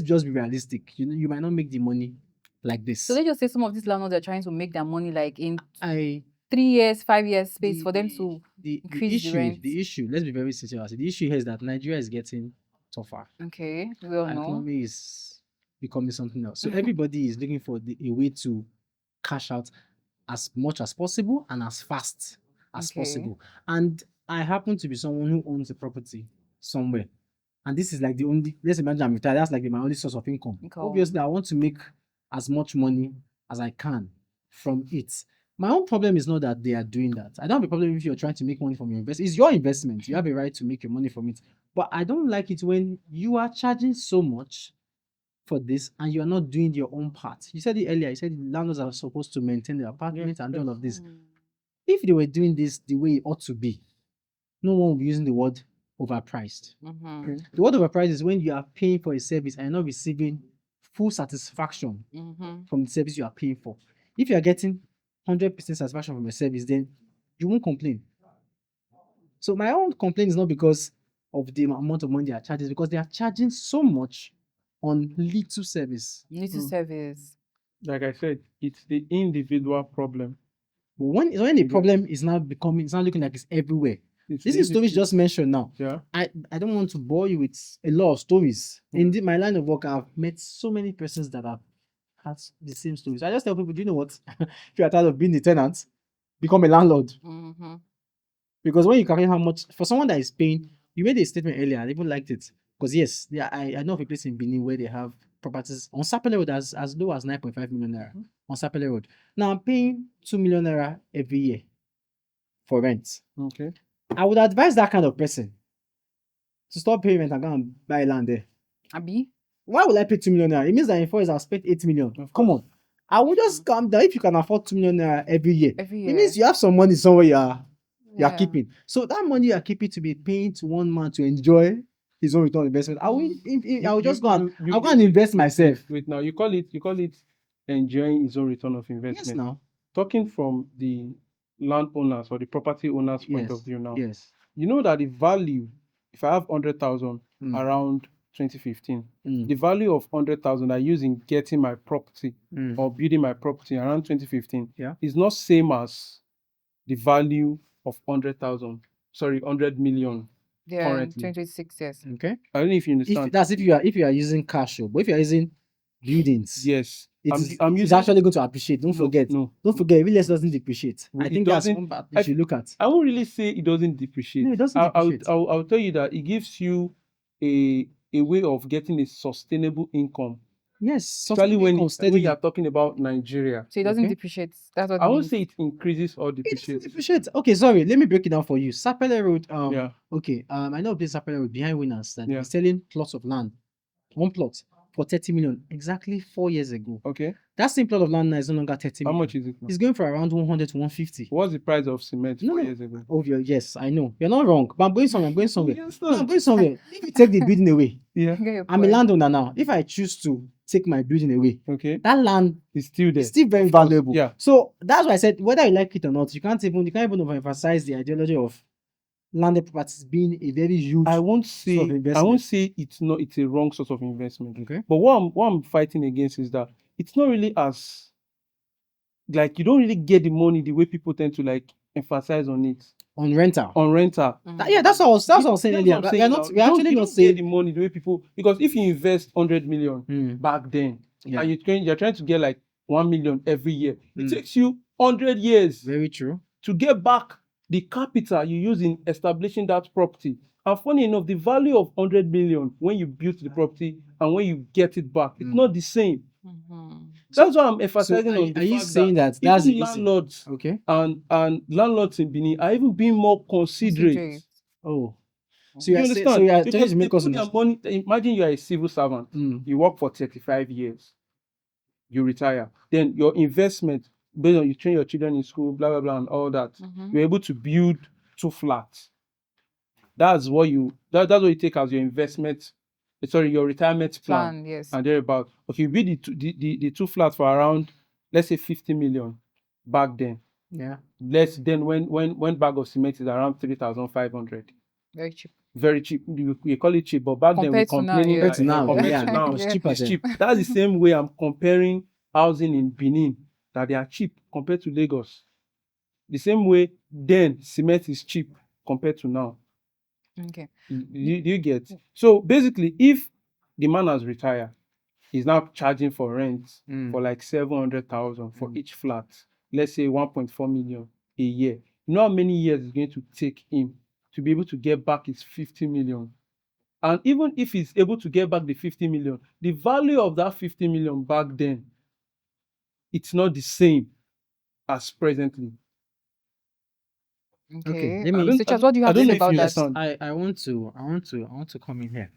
just be realistic. You might not make the money like this. So let's just say some of these landlords are trying to make their money like in I 3 years, 5 years space for them to the increase the rent. issue, let's be very sincere. The issue here is that Nigeria is getting tougher. Okay, we all Our know. economy is becoming something else. So everybody is looking for a way to cash out as much as possible and as fast as Okay. possible. And I happen to be someone who owns a property somewhere. And this is like the only, let's imagine I'm retired, that's like my only source of income. Obviously, I want to make as much money as I can from it. My own problem is not that they are doing that. I don't have a problem if you're trying to make money from your investment. It's your investment. You have a right to make your money from it. But I don't like it when you are charging so much for this and you're not doing your own part. You said it earlier. You said the landlords are supposed to maintain their apartment and all of this. If they were doing this the way it ought to be, no one would be using the word overpriced. The word overpriced is when you are paying for a service and you're not receiving full satisfaction from the service you are paying for. If you are getting 100% satisfaction from your service, then you won't complain. So my own complaint is not because of the amount of money they are charging, it's because they are charging so much on little service. Little service. Like I said, it's the individual problem. But when the You get- problem is now becoming, it's now looking like it's everywhere. It's This the is stories just mentioned now. Yeah. I don't want to bore you with a lot of stories. In my line of work, I've met so many persons that have had the same stories. I just tell people, do you know what? If you are tired of being the tenant, become a landlord. Mm-hmm. Because when you calculate how much, for someone that is paying, you made a statement earlier, I even liked it. Because yes, I know of a place in Benin where they have properties on Sapele Road as low as 9.5 million naira on Sapele Road. Now I'm paying 2 million naira every year for rent. Okay. I would advise that kind of person to stop paying rent and go and buy land there. Abi? Why would I pay 2 million naira? It means that in 4 years I'll spend 8 million. Come on. I will just calm down if you can afford 2 million naira every year. Every It year. means you have some money somewhere you are Yeah. keeping. So that money you are keeping to be paying to one man to enjoy his own return on investment. I will just go and I'll go and invest myself. Wait now, you call it enjoying his own return of investment. Yes, now. Talking from the landowners or the property owners' point of view now. Yes. You know that the value, if I have 100,000 Mm. around 2015, Mm. the value of 100,000 I use in getting my property Mm. or building my property around 2015 Yeah. is not same as the value of 100,000. Sorry, 100 million. Yeah, currently. 26 years. Okay. I don't know if you understand. If you are using cash, but if you are using buildings, Yes. it's using actually going to appreciate. Don't forget. No. Don't forget, real estate doesn't depreciate. I It think that's doesn't- one part you should look at. I won't really say it doesn't depreciate. No, it doesn't I'll depreciate. I'll tell you that it gives you a way of getting a sustainable income. Yes, Especially when steady. you are talking about Nigeria. So it doesn't Okay. depreciate. That's what I it won't means. say it increases or It doesn't depreciates. depreciate. Okay, sorry. Let me break it down for you. Sapele Road. Yeah. Okay. I know this Sapele Road behind Winners that Yeah. is selling plots of land, one plot for 30 million exactly 4 years ago. Okay. That same plot of land now is no longer 30 How million. much is it now? It's going for around 100 to 150. What's the price of cement No, 4 no. years ago? Oh, yes, I know. You're not wrong. But I'm going somewhere. Yes, No, I'm going somewhere. If you take the building away, Yeah. Get your I'm a point. landowner now. If I choose to take my building away, Okay. that land It's still there. is still very Of course, valuable. yeah. So that's why I said whether you like it or not, you can't even overemphasize the ideology of landed properties being a very huge I won't source of say investment. it's a wrong sort of investment. Okay. But what I'm fighting against is that it's not really as like you don't really get the money the way people tend to like emphasize on it. On rental. On rental. Yeah, that's what I was saying That's earlier. what I'm We're saying not now. we're You don't- actually you not don't get saying the money the way people, because if you invest 100 million Mm, back then yeah, and you're trying to get like 1 million every year, Mm. it takes you 100 years very true. to get back the capital you use in establishing that property. And funny enough, the value of 100 million when you build the property and when you get it back, it's Mm. not the same. Mhm. That's why I'm So emphasizing on the are you fact saying that that that's the even reason? landlords Okay. and landlords in Benin are even being more considerate. Considerate. Oh. So You you understand? are trying Because to they make us put their understand. money. Imagine you are a civil servant. Mm, You work for 35 years. You retire. Then your investment, based on you train your children in school, blah blah blah, and all that, Mhm. you're able to build 2 flats. That's what that's what you take as your investment. Sorry, your retirement plan. Plan, yes. And thereabout. Okay, you build the 2 flats for around, let's say 50 million back then. yeah. Less than when bag of cement is around 3,500. Very cheap. Very cheap. You call it cheap, but back then we're Compared to now, complaining yeah. Compared to now, compared yeah, to now, it was Yeah. cheaper it's then. cheap. That's the same way I'm comparing housing in Benin, that they are cheap compared to Lagos. The same way then cement is cheap compared to now. Okay. Do you get? So basically, if the man has retired, he's now charging for rent Mm. for like 700,000 for Mm. each flat. Let's say 1.4 million a year. You know how many years it's going to take him to be able to get back his 50 million? And even if he's able to get back the 50 million, the value of that 50 million back then, it's not the same as presently. Okay. let me- So Charles, what do you I have to don't say know if about you that? understand. I want to come in here.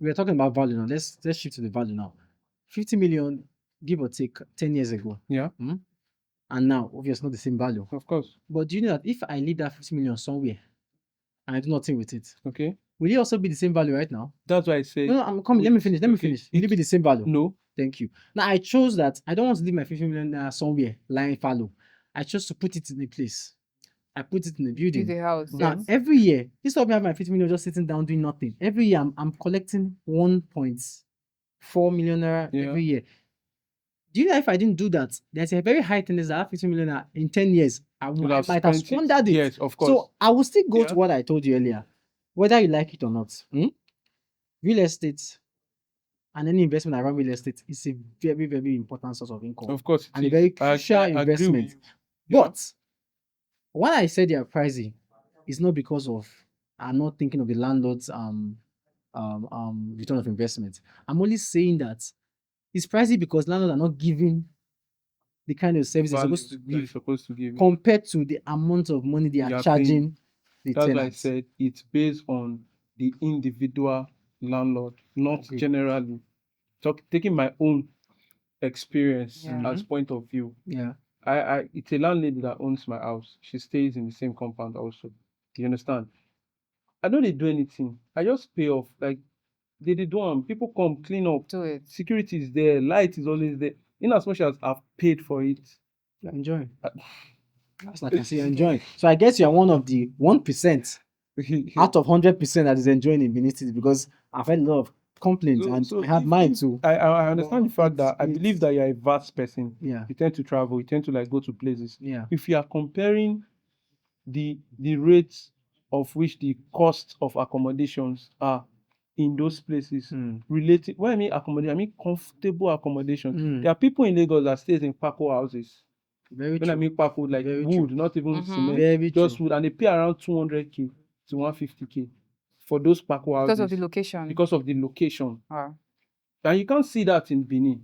We are talking about value now. Let's shift to the value now. 50 million, give or take 10 years ago. Yeah, And now, obviously not the same value. of course. But do you know that if I leave that 50 million somewhere and I do nothing with it, Okay. will it also be the same value right now? That's why I say No, I'm coming. Let me finish. Okay. Will it be the same value? no. Thank you. Now I chose that I don't want to leave my 50 million naira somewhere lying fallow. I chose to put it in a place. I put it in a Build building. a house. Now Yes. every year, instead of me having my 50 million just sitting down doing nothing, every year I'm collecting 1.4 million naira Yeah. every year. Do you know if I didn't do that, there's a very high tendency that I have 50 million naira in 10 years. I You'll might have spent squandered it. Yes, of course. So I will still go Yeah. to what I told you earlier, whether you like it or not. Real estate and any investment around real estate is a very, very important source of income Of course, it and a is. very I crucial agree with investment. you. Yeah. But when I said they are pricey, it's not because of I'm not thinking of the landlord's return of investment. I'm only saying that it's pricey because landlords are not giving the kind of service they're Value supposed to that you're give supposed to give. compared to the amount of money they are You are charging paying. the That's why I tenants. said it's based on the individual landlord, not Okay. generally. Taking my own experience Yeah. as point of view. Yeah. It's a landlady that owns my house. She stays in the same compound also. You understand? I don't do anything. I just pay off. Like they do one. People come clean up. Do it. Security is there. Light is always there. In as much as I've paid for it. You're enjoying. Uh, That's like I can see you're enjoying. So I guess you're one of the 1% out of 100% that is enjoying in Benin City because I've had a lot of complaints and I have mine too. I understand the fact that I it's- believe that you're a vast person. Yeah. You tend to travel. You tend to like go to places. Yeah. If you are comparing the rates of which the cost of accommodations are in those places related. When I mean accommodation, I mean comfortable accommodation. There are people in Lagos that stays in Paco houses. Very When I true. mean Paco, like Very wood, true. not even Mhm. cement, Very just true. wood, and they pay around 200k to 150k for those Paco houses Because of the location. because of the location. Wow. And you can't see that in Benin.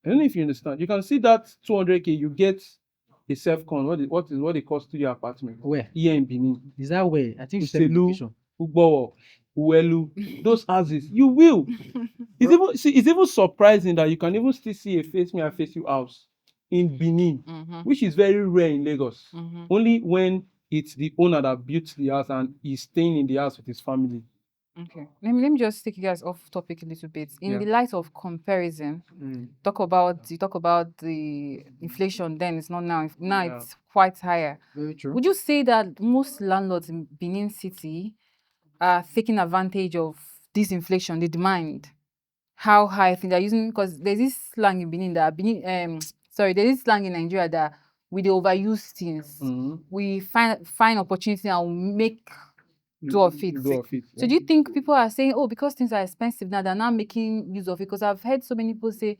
I don't know if you understand. You can see that 200k, you get a self-con. What it costs to your apartment Where? here in Benin. Is that where? I think you said Uselu, location. Ughoron, Uwelu, those houses, you will. It's even surprising that you can even still see a face me and face you house in Benin, which is very rare in Lagos. Only when it's the owner that built the house and he's staying in the house with his family. Okay. Let me just take you guys off topic a little bit. In Yeah. the light of comparison, you talk about the inflation then it's not now. Now Yeah. it's quite higher. Very true. Would you say that most landlords in Benin City are taking advantage of this inflation, the demand? How high things are using, because there's this slang in Benin that there's this slang in Nigeria that we dey overuse things. We find opportunity and we make do of it. So do you think people are saying, oh, because things are expensive now, they're now making use of it? Because I've heard so many people say,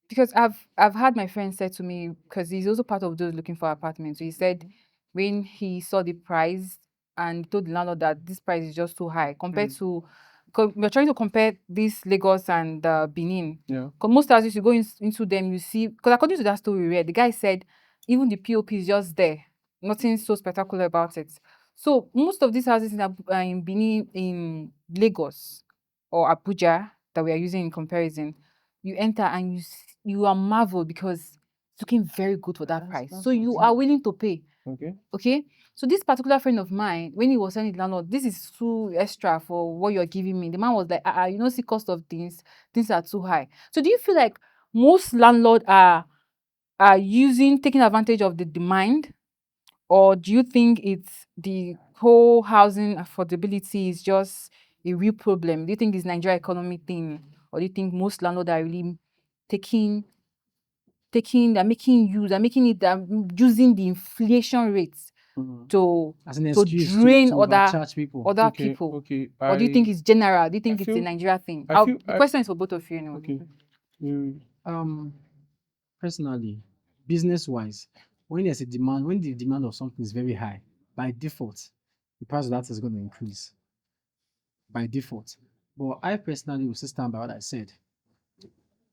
because I've had my friend say to me, because he's also part of those looking for apartments. So he said when he saw the price and told the landlord that this price is just too high compared to, because we're trying to compare this Lagos and Benin. Yeah. Because most houses you go into them, you see, because according to that story we read, the guy said even the POP is just there, nothing so spectacular about it. So most of these houses in Benin, in Lagos or Abuja that we are using in comparison, you enter and you are marveled because it's looking very good for that price. So you are willing to pay. Okay. So this particular friend of mine, when he was telling the landlord, this is too extra for what you're giving me, the man was like, you know, see cost of things are too high. So do you feel like most landlords are taking advantage of the demand? Or do you think it's the whole housing affordability is just a real problem? Do you think it's Nigeria economy thing? Or do you think most landlords are really they're using the inflation rates to As an to excuse drain to other overcharge people. people? Okay. Or do you think it's general? Do you think I it's a feel- Nigeria thing? I feel- The I- question is for both of you anyway. Okay. Personally, business-wise, when there's a demand, when the demand of something is very high, by default, the price of that is going to increase by default. But I personally will still stand by what I said.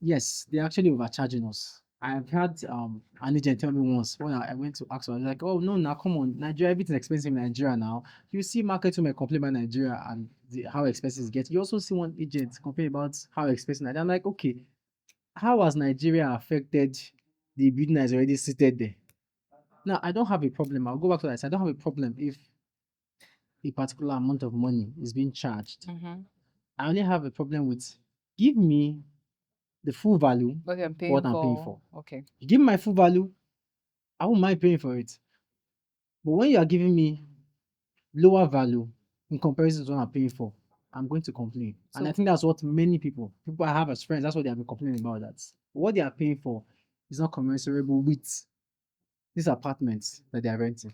Yes, they're actually overcharging us. I've had an agent tell me once when I went to ask her, I was like, oh no, now come on, Nigeria, everything's expensive in Nigeria now. You see market women complain about Nigeria and how expensive it gets. You also see one agent complain about how expensive Nigeria. I'm like, okay, how has Nigeria affected the building that is already seated there? Now, I don't have a problem. I'll go back to that. I don't have a problem if a particular amount of money is being charged. I only have a problem with give me the full value What I'm for paying what I'm paying for. for. Okay. You give me my full value, I won't mind paying for it. But when you are giving me lower value in comparison to what I'm paying for, I'm going to complain. And I So think that's what many people I have as friends, that's what they have been complaining about. That what they are paying for is not commensurable with these apartments that they are renting.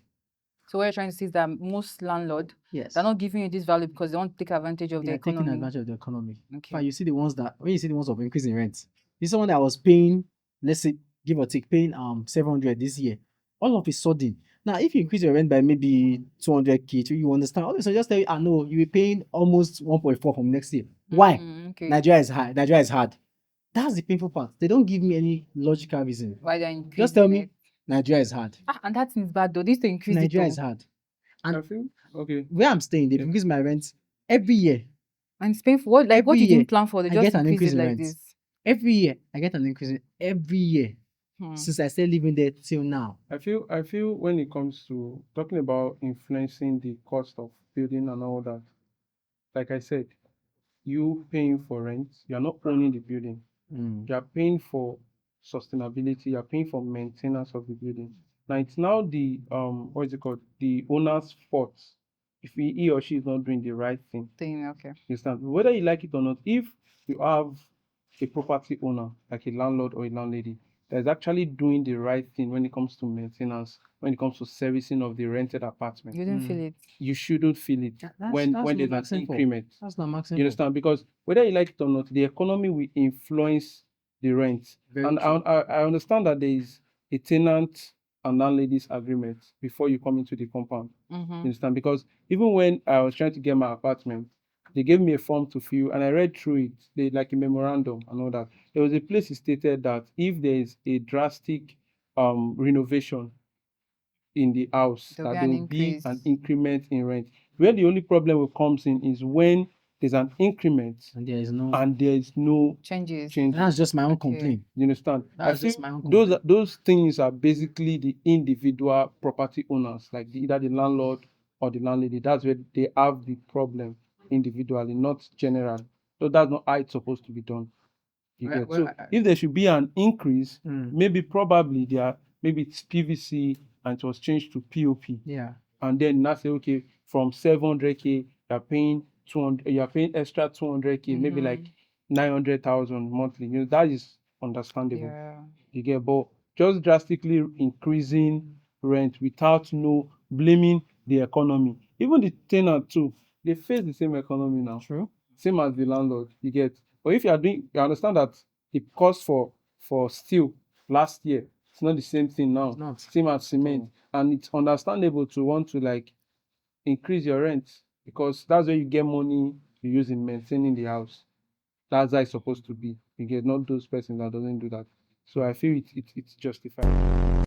so what you're trying to say is that most landlord Yes. they're not giving you this value because they want to take advantage of They the are taking economy. advantage of the economy. In Okay. fact, you see the ones that when you see the ones of increasing rent, this is someone that was paying, let's say, give or take, paying 700 this year. All of a sudden, now if you increase your rent by maybe 200k, you understand. All of a sudden, just tell you, I know you'll be paying almost 1.4 from next year. Why? Okay. Nigeria is high. Nigeria is hard. That's the painful part. They don't give me any logical reason. Why they're increasing Just tell me it? Nigeria is hard. And that seems bad though. This to increase it. Nigeria Though. is hard. I And feel okay. where I'm staying, they've Yeah. increased my rent every year. And it's painful. What like what Every you year, didn't plan for, they I just get an increase increase it in like rent. this. Every year, I get an increase in every year Hmm. since I started living there till now. I feel when it comes to talking about influencing the cost of building and all that, like I said, you paying for rent, you're not owning the building. You are paying for sustainability, you are paying for maintenance of the building. Now it's now the what is it called? The owner's fault if he or she is not doing the right thing. Okay. You understand? Whether you like it or not, if you have a property owner, like a landlord or a landlady, that is actually doing the right thing when it comes to maintenance, when it comes to servicing of the rented apartment, You didn't feel it. you shouldn't feel it That's when not there's an max simple. increment. That's not max You simple. understand? Because whether you like it or not, the economy will influence the rent. Very And true. I understand that there is a tenant and landlady's agreement before you come into the compound. You understand? Because even when I was trying to get my apartment, they gave me a form to fill and I read through it, they like a memorandum and all that. There was a place it stated that if there is a drastic renovation in the house, There'll that be there an will be increase. an increment in rent. Where the only problem will comes in is when there's an increment And there is no. and there is no Changes. change. That's just my own Okay. complaint. You understand? That's I just feel my own those complaint. those things are basically the individual property owners, like either the landlord or the landlady. That's where they have the problem individually, not general. So that's not how it's supposed to be done. You Well, get well, so if there should be an increase, Mm. maybe probably maybe it's PVC and it was changed to POP, Yeah. and then now say okay from 700k you're paying 200, you're paying extra 200k, maybe like 900,000 monthly. That is understandable. Yeah. You get, but just drastically increasing rent without no blaming the economy. Even the tenant too, they face the same economy now. True. Same as the landlord, you get. But if you are doing, you understand that the cost for steel last year, it's not the same thing now. It's not. Same as cement, and it's understandable to want to like increase your rent because that's where you get money you use in maintaining the house. That's how it's supposed to be. You get, not those persons that doesn't do that. So I feel it's justified.